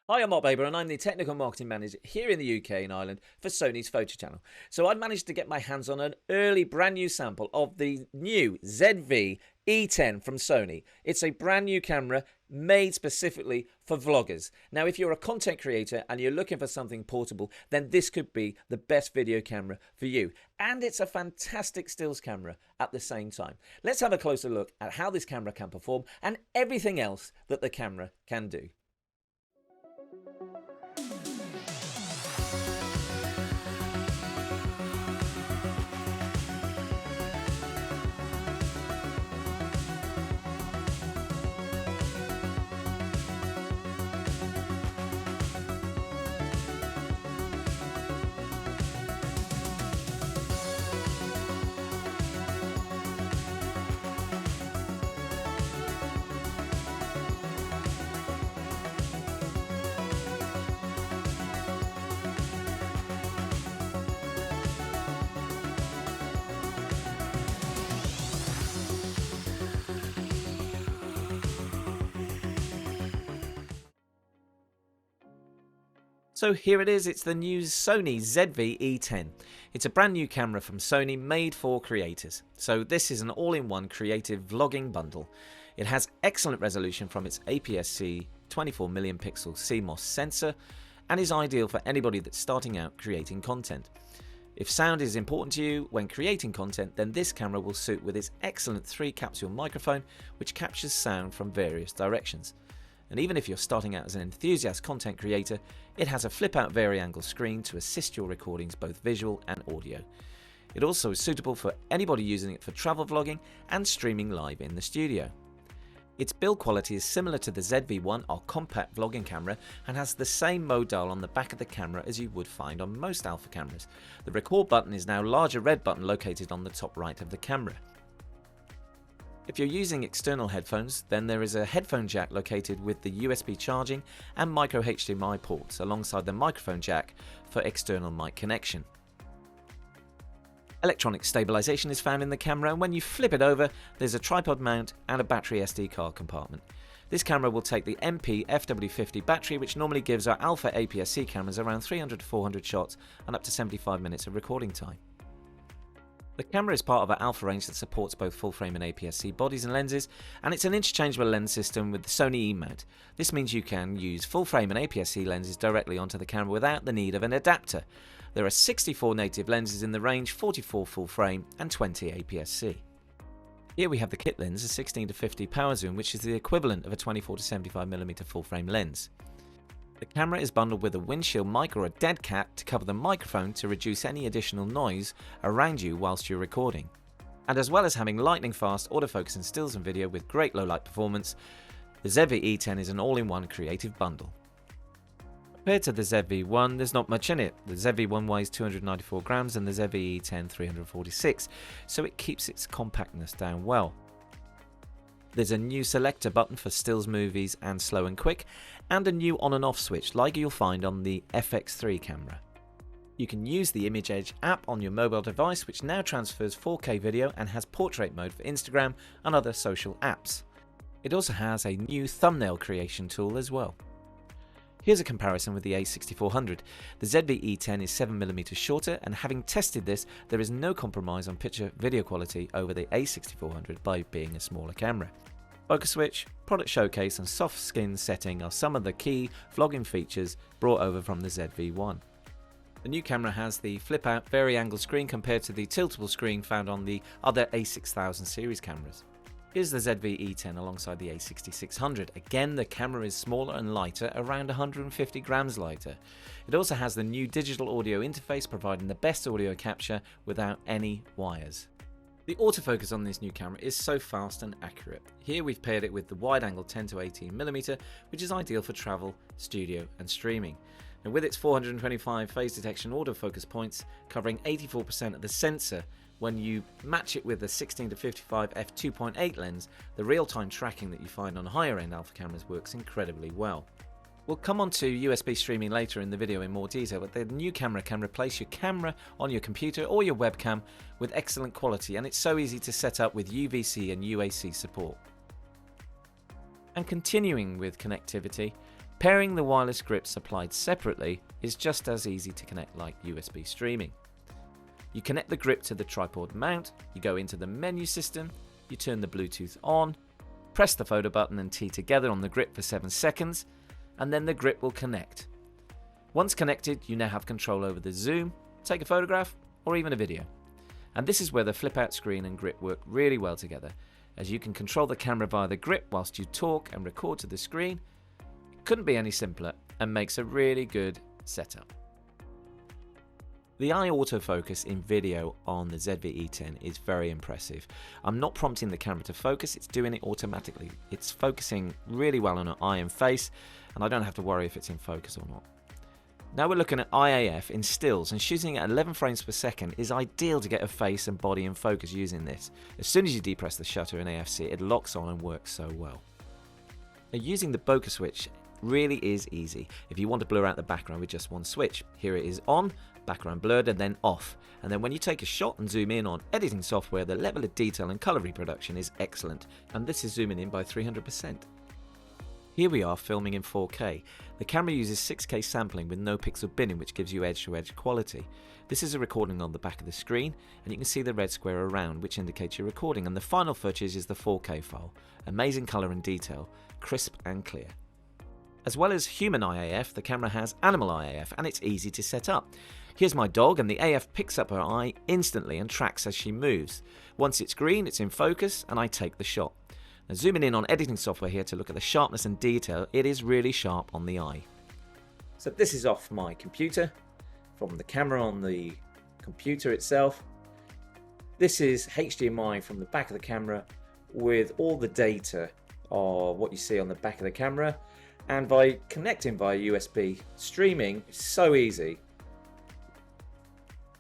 Hi, I'm Mark Baber and I'm the Technical Marketing Manager here in the UK and Ireland for Sony's Photo Channel. So I've managed to get my hands on an early brand new sample of the new ZV-E10 from Sony. It's a brand new camera made specifically for vloggers. Now, if you're a content creator and you're looking for something portable, then this could be the best video camera for you. And it's a fantastic stills camera at the same time. Let's have a closer look at how this camera can perform and everything else that the camera can do. So here it is, it's the new Sony ZV-E10. It's a brand new camera from Sony made for creators. So this is an all-in-one creative vlogging bundle. It has excellent resolution from its APS-C 24 million pixel CMOS sensor and is ideal for anybody that's starting out creating content. If sound is important to you when creating content, then this camera will suit with its excellent 3-capsule microphone which captures sound from various directions. And even if you're starting out as an enthusiast content creator, it has a flip-out vari-angle screen to assist your recordings both visual and audio. It also is suitable for anybody using it for travel vlogging and streaming live in the studio. Its build quality is similar to the ZV-1, our compact vlogging camera, and has the same mode dial on the back of the camera as you would find on most Alpha cameras. The record button is now a larger red button located on the top right of the camera. If you're using external headphones, then there is a headphone jack located with the USB charging and micro HDMI ports alongside the microphone jack for external mic connection. Electronic stabilization is found in the camera, and when you flip it over, there's a tripod mount and a battery SD card compartment. This camera will take the MP FW50 battery, which normally gives our Alpha APS-C cameras around 300 to 400 shots and up to 75 minutes of recording time. The camera is part of our Alpha range that supports both full-frame and APS-C bodies and lenses, and it's an interchangeable lens system with the Sony E-mount. This means you can use full-frame and APS-C lenses directly onto the camera without the need of an adapter. There are 64 native lenses in the range, 44 full-frame and 20 APS-C. Here we have the kit lens, a 16 to 50 power zoom, which is the equivalent of a 24 to 75mm full-frame lens. The camera is bundled with a windshield mic or a dead cat to cover the microphone to reduce any additional noise around you whilst you're recording. And as well as having lightning fast autofocus and stills and video with great low light performance, the ZV-E10 is an all-in-one creative bundle. Compared to the ZV-1, there's not much in it. The ZV-1 weighs 294 grams and the ZV-E10 346, so it keeps its compactness down well. There's a new selector button for stills, movies and slow and quick, and a new on and off switch like you'll find on the FX3 camera. You can use the Image Edge app on your mobile device, which now transfers 4K video and has portrait mode for Instagram and other social apps. It also has a new thumbnail creation tool as well. Here's a comparison with the A6400. The ZV-E10 is 7mm shorter, and having tested this, there is no compromise on picture video quality over the A6400 by being a smaller camera. Focus switch, product showcase and soft skin setting are some of the key vlogging features brought over from the ZV-1. The new camera has the flip-out vari-angle screen compared to the tiltable screen found on the other A6000 series cameras. Here's the ZV-E10 alongside the A6600. Again, the camera is smaller and lighter, around 150 grams lighter. It also has the new digital audio interface, providing the best audio capture without any wires. The autofocus on this new camera is so fast and accurate. Here we've paired it with the wide-angle 10 to 18mm, which is ideal for travel, studio and streaming. And with its 425 phase detection autofocus points covering 84% of the sensor, when you match it with the 16 to 55 f2.8 lens, the real-time tracking that you find on higher-end Alpha cameras works incredibly well. We'll come on to USB streaming later in the video in more detail, but the new camera can replace your camera on your computer or your webcam with excellent quality, and it's so easy to set up with UVC and UAC support. And continuing with connectivity, Pairing the wireless grip supplied separately is just as easy to connect like USB streaming. You connect the grip to the tripod mount, you go into the menu system, you turn the Bluetooth on, press the photo button and T together on the grip for 7 seconds, and then the grip will connect. Once connected, you now have control over the zoom, take a photograph, or even a video. And this is where the flip-out screen and grip work really well together, as you can control the camera via the grip whilst you talk and record to the screen. It couldn't be any simpler and makes a really good setup. The eye autofocus in video on the ZV-E10 is very impressive. I'm not prompting the camera to focus, it's doing it automatically. It's focusing really well on an eye and face, and I don't have to worry if it's in focus or not. Now we're looking at IAF in stills, and shooting at 11 frames per second is ideal to get a face and body in focus using this. As soon as you depress the shutter in AFC, it locks on and works so well. Now, using the bokeh switch really is easy if you want to blur out the background with just one switch. Here it is on, background blurred, and then off. And then when you take a shot and zoom in on editing software, the level of detail and colour reproduction is excellent, and this is zooming in by 300%. Here we are filming in 4K. The camera uses 6K sampling with no pixel binning, which gives you edge-to-edge quality. This is a recording on the back of the screen, and you can see the red square around, which indicates you're recording, and the final footage is the 4K file. Amazing colour and detail, crisp and clear. As well as human IAF, the camera has animal IAF, and it's easy to set up. Here's my dog, and the AF picks up her eye instantly and tracks as she moves. Once it's green, it's in focus, and I take the shot. Now, zooming in on editing software here to look at the sharpness and detail, it is really sharp on the eye. So this is off my computer, from the camera on the computer itself. This is HDMI from the back of the camera with all the data of what you see on the back of the camera. And by connecting via USB streaming, it's so easy,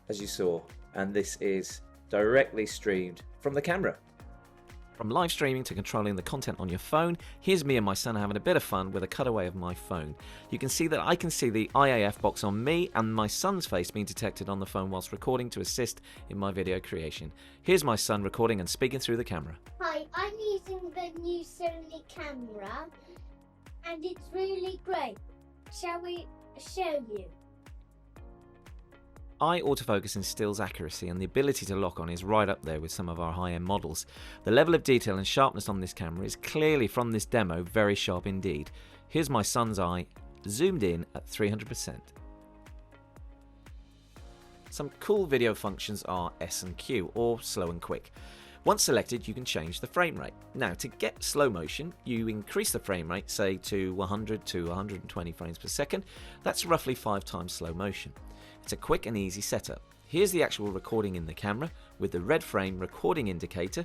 as you saw. And this is directly streamed from the camera. From live streaming to controlling the content on your phone, here's me and my son having a bit of fun with a cutaway of my phone. You can see that I can see the IAF box on me and my son's face being detected on the phone whilst recording to assist in my video creation. Here's my son recording and speaking through the camera. Hi, I'm using the new Sony camera and it's really great. Shall we show you? Eye autofocus and stills accuracy and the ability to lock on is right up there with some of our high-end models. The level of detail and sharpness on this camera is clearly from this demo very sharp indeed. Here's my son's eye zoomed in at 300%. Some cool video functions are S and Q, or slow and quick. Once selected, you can change the frame rate. Now, to get slow motion, you increase the frame rate, say to 100 to 120 frames per second. That's roughly 5 times slow motion. It's a quick and easy setup. Here's the actual recording in the camera with the red frame recording indicator,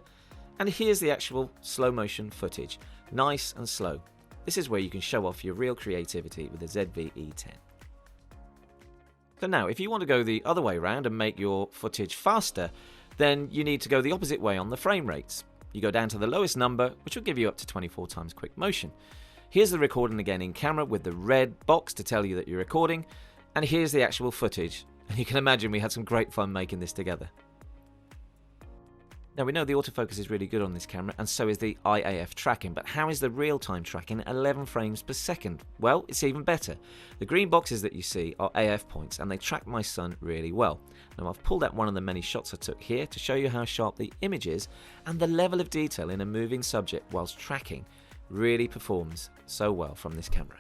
and here's the actual slow motion footage, nice and slow. This is where you can show off your real creativity with the ZV-E10. So now, if you want to go the other way around and make your footage faster, then you need to go the opposite way on the frame rates. You go down to the lowest number, which will give you up to 24 times quick motion. Here's the recording again in camera with the red box to tell you that you're recording. And here's the actual footage, and you can imagine we had some great fun making this together. Now we know the autofocus is really good on this camera, and so is the IAF tracking, but how is the real-time tracking at 11 frames per second? Well, it's even better. The green boxes that you see are AF points, and they track my son really well. Now I've pulled out one of the many shots I took here to show you how sharp the image is, and the level of detail in a moving subject whilst tracking really performs so well from this camera.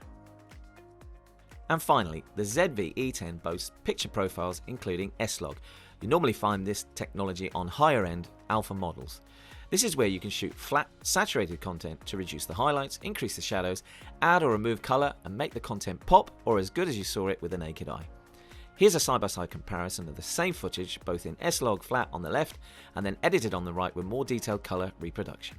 And finally, the ZV-E10 boasts picture profiles including S-Log. You normally find this technology on higher-end Alpha models. This is where you can shoot flat, saturated content to reduce the highlights, increase the shadows, add or remove colour, and make the content pop or as good as you saw it with the naked eye. Here's a side-by-side comparison of the same footage, both in S-Log flat on the left and then edited on the right with more detailed colour reproduction.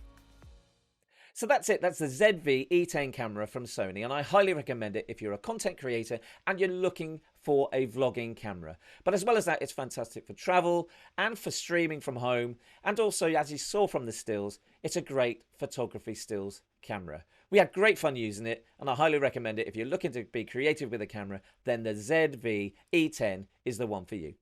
So that's it, that's the ZV-E10 camera from Sony, and I highly recommend it if you're a content creator and you're looking for a vlogging camera. But as well as that, it's fantastic for travel and for streaming from home, and also, as you saw from the stills, it's a great photography stills camera. We had great fun using it, and I highly recommend it if you're looking to be creative with a camera, then the ZV-E10 is the one for you.